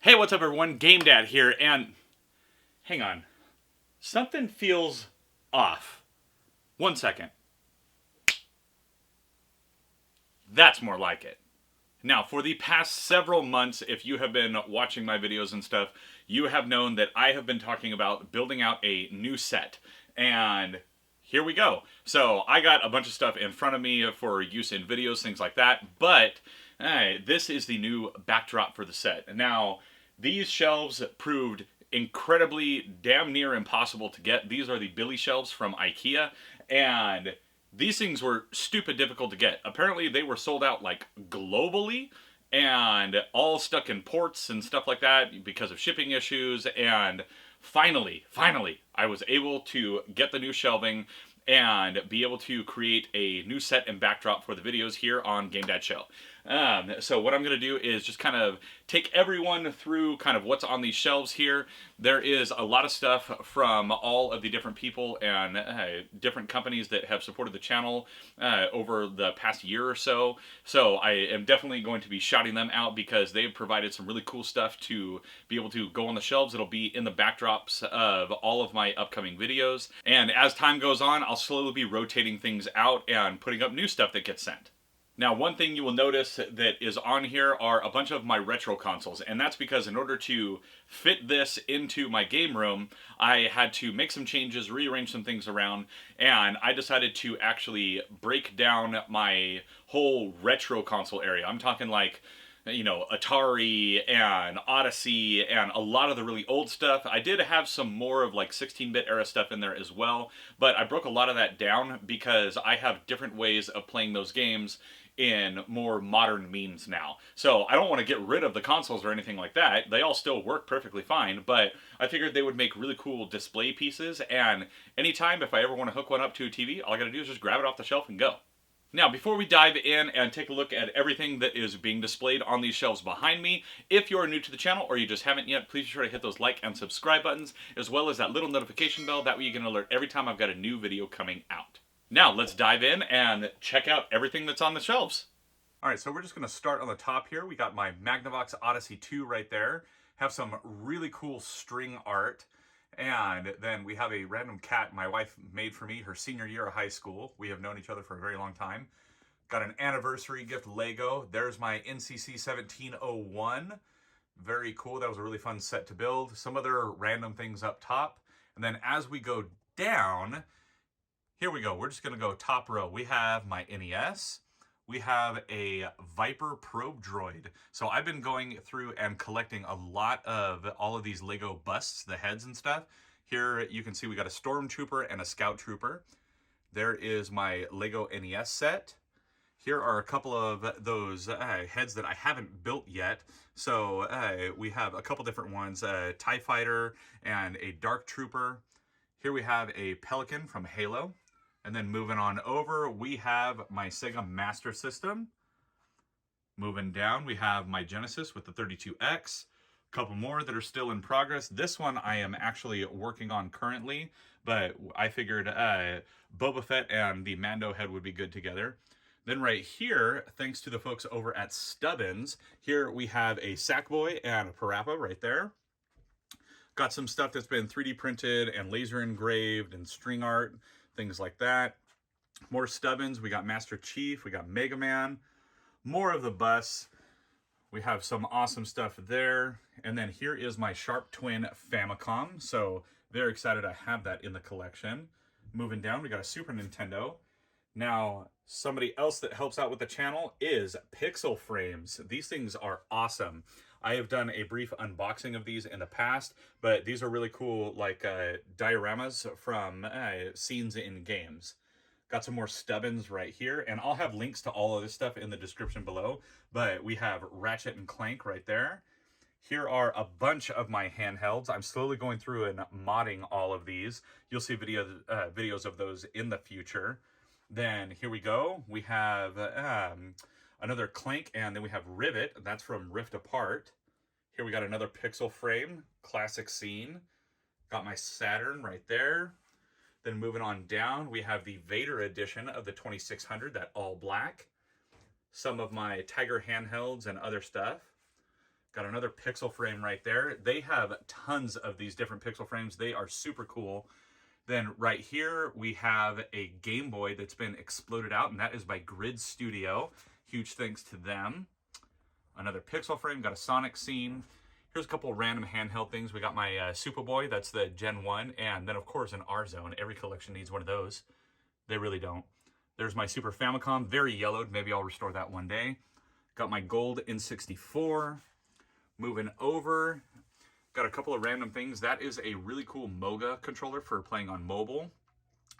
Hey, what's up everyone? Game Dad here, and hang on. Something feels off. 1 second. That's more like it. Now, for the past several months, if you have been watching my videos and stuff, you have known that I have been talking about building out a new set. And here we go. So I got a bunch of stuff in front of me for use in videos, things like that, but this is the new backdrop for the set. Now, these shelves proved incredibly damn near impossible to get. These are the Billy shelves from IKEA, and these things were stupid difficult to get. Apparently they were sold out like globally and all stuck in ports and stuff like that because of shipping issues. And finally, I was able to get the new shelving and be able to create a new set and backdrop for the videos here on Game Dad Show. So what I'm going to do is just kind of take everyone through kind of what's on these shelves here. There is a lot of stuff from all of the different people and different companies that have supported the channel over the past year or so. So I am definitely going to be shouting them out because they've provided some really cool stuff to be able to go on the shelves. It'll be in the backdrops of all of my upcoming videos. And as time goes on, I'll slowly be rotating things out and putting up new stuff that gets sent. Now, one thing you will notice that is on here are a bunch of my retro consoles, and that's because in order to fit this into my game room, I had to make some changes, rearrange some things around, and I decided to actually break down my whole retro console area. I'm talking like, you know, Atari and Odyssey and a lot of the really old stuff. I did have some more of like 16-bit era stuff in there as well, but I broke a lot of that down because I have different ways of playing those games in more modern means now. So I don't want to get rid of the consoles or anything like that. They all still work perfectly fine, but I figured they would make really cool display pieces, and anytime if I ever want to hook one up to a TV, all I gotta do is just grab it off the shelf and go. Now, before we dive in and take a look at everything that is being displayed on these shelves behind me, if you're new to the channel or you just haven't yet, please be sure to hit those like and subscribe buttons, as well as that little notification bell. That way you get an alert every time I've got a new video coming out. Now, let's dive in and check out everything that's on the shelves. All right, so we're just going to start on the top here. We got my Magnavox Odyssey 2 right there. Have some really cool string art. And then we have a random cat my wife made for me her senior year of high school. We have known each other for a very long time. Got an anniversary gift Lego. There's my NCC 1701. Very cool. That was a really fun set to build. Some other random things up top. And then as we go down, here we go. We're just going to go top row. We have my NES. We have a Viper probe droid. So I've been going through and collecting a lot of all of these Lego busts, the heads and stuff. Here you can see we got a Stormtrooper and a Scout Trooper. There is my Lego NES set. Here are a couple of those heads that I haven't built yet. So we have a couple different ones, a TIE Fighter and a Dark Trooper. Here we have a Pelican from Halo. And then moving on over, we have my Sega Master System. Moving down, we have my Genesis with the 32X. A couple more that are still in progress. This one I am actually working on currently, but I figured Boba Fett and the Mando head would be good together. Then right here, thanks to the folks over at Stubbins, here we have a Sackboy and a Parappa right there. Got some stuff that's been 3D printed and laser engraved and string art, things like that. More Stubbins. We got Master Chief. We got Mega Man. More of the bus. We have some awesome stuff there. And then here is my Sharp Twin Famicom. So very excited to have that in the collection. Moving down, we got a Super Nintendo. Now, somebody else that helps out with the channel is Pixel Frames. These things are awesome. I have done a brief unboxing of these in the past, but these are really cool, like dioramas from scenes in games. Got some more Stubbins right here, and I'll have links to all of this stuff in the description below, but we have Ratchet and Clank right there. Here are a bunch of my handhelds. I'm slowly going through and modding all of these. You'll see videos of those in the future. Then here we go. We have another Clank, and then we have Rivet. That's from Rift Apart. Here we got another Pixel Frame, classic scene. Got my Saturn right there. Then moving on down, we have the Vader edition of the 2600, that all black. Some of my Tiger handhelds and other stuff. Got another pixel frame right there. They have tons of these different pixel frames. They are super cool. Then right here, we have a Game Boy that's been exploded out, and that is by Grid Studio. Huge thanks to them. Another pixel frame, got a Sonic scene. Here's a couple random handheld things. We got my Superboy, that's the Gen 1, and then of course an R-Zone. Every collection needs one of those. They really don't. There's my Super Famicom, very yellowed. Maybe I'll restore that one day. Got my gold N64. Moving over, got a couple of random things. That is a really cool Moga controller for playing on mobile.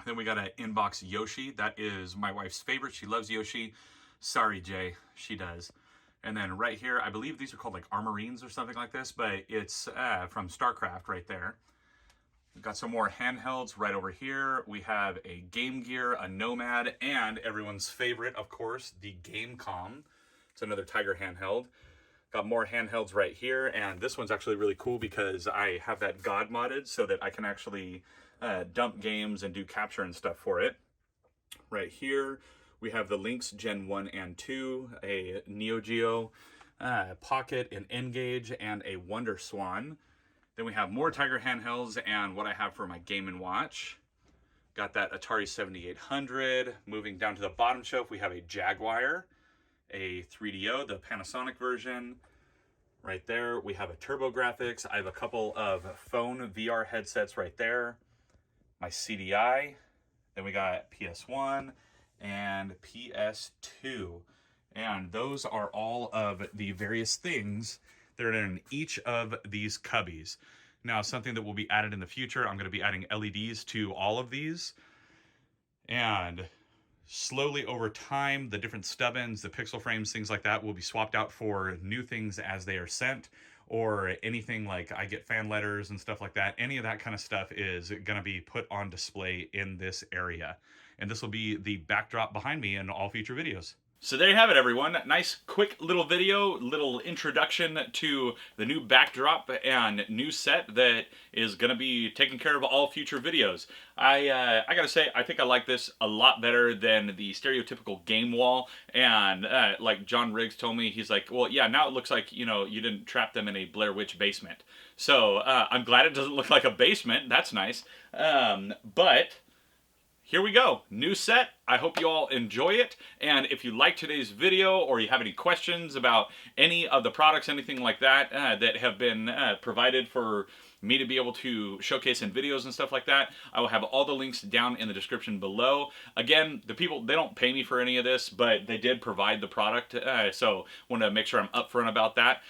Then we got an inbox Yoshi. That is my wife's favorite. She loves Yoshi. Sorry, Jay, she does. And then right here, I believe these are called like Armorines or something like this, but it's from StarCraft right there. We've got some more handhelds right over here. We have a Game Gear, a Nomad, and everyone's favorite, of course, the Gamecom. It's another Tiger handheld. Got more handhelds right here, and this one's actually really cool because I have that God modded so that I can actually dump games and do capture and stuff for it. Right here, we have the Lynx Gen 1 and 2, a Neo Geo Pocket, an N-Gage, and a Wonder Swan. Then we have more Tiger handhelds and what I have for my Game & Watch. Got that Atari 7800. Moving down to the bottom shelf, we have a Jaguar, a 3DO, the Panasonic version. Right there, we have a TurboGrafx. I have a couple of phone VR headsets right there. My CDI. Then we got PS1 and PS2. And those are all of the various things that are in each of these cubbies. Now, something that will be added in the future, I'm going to be adding LEDs to all of these. And slowly over time, the different Stubbins, the pixel frames, things like that will be swapped out for new things as they are sent, or anything like I get fan letters and stuff like that. Any of that kind of stuff is going to be put on display in this area. And this will be the backdrop behind me in all future videos. So there you have it, everyone. Nice, quick little video, little introduction to the new backdrop and new set that is going to be taking care of all future videos. I gotta say, I think I like this a lot better than the stereotypical game wall. And like John Riggs told me, he's like, well, yeah, now it looks like, you know, you didn't trap them in a Blair Witch basement. So I'm glad it doesn't look like a basement. That's nice. But here we go, new set. I hope you all enjoy it. And if you like today's video or you have any questions about any of the products, anything like that, that have been provided for me to be able to showcase in videos and stuff like that, I will have all the links down in the description below. Again, the people, they don't pay me for any of this, but they did provide the product, so want to make sure I'm upfront about that.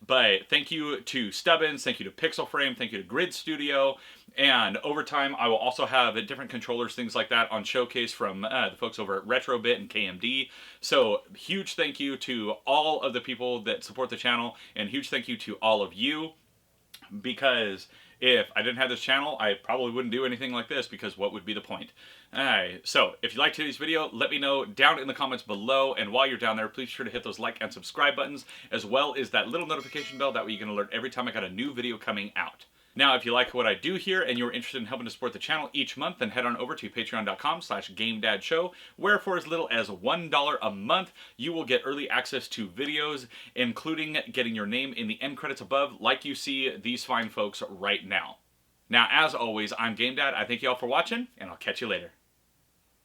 But thank you to Stubbins, thank you to Pixel Frame, thank you to Grid Studio, and over time I will also have different controllers, things like that on showcase from the folks over at Retrobit and KMD. So huge thank you to all of the people that support the channel, and huge thank you to all of you, because if I didn't have this channel, I probably wouldn't do anything like this, because what would be the point? Alright, so if you liked today's video, let me know down in the comments below, and while you're down there, please be sure to hit those like and subscribe buttons, as well as that little notification bell. That way you can alert every time I got a new video coming out. Now, if you like what I do here and you're interested in helping to support the channel each month, then head on over to patreon.com/GameDadShow, where for as little as $1 a month, you will get early access to videos, including getting your name in the end credits above, like you see these fine folks right now. Now, as always, I'm GameDad. I thank you all for watching, and I'll catch you later.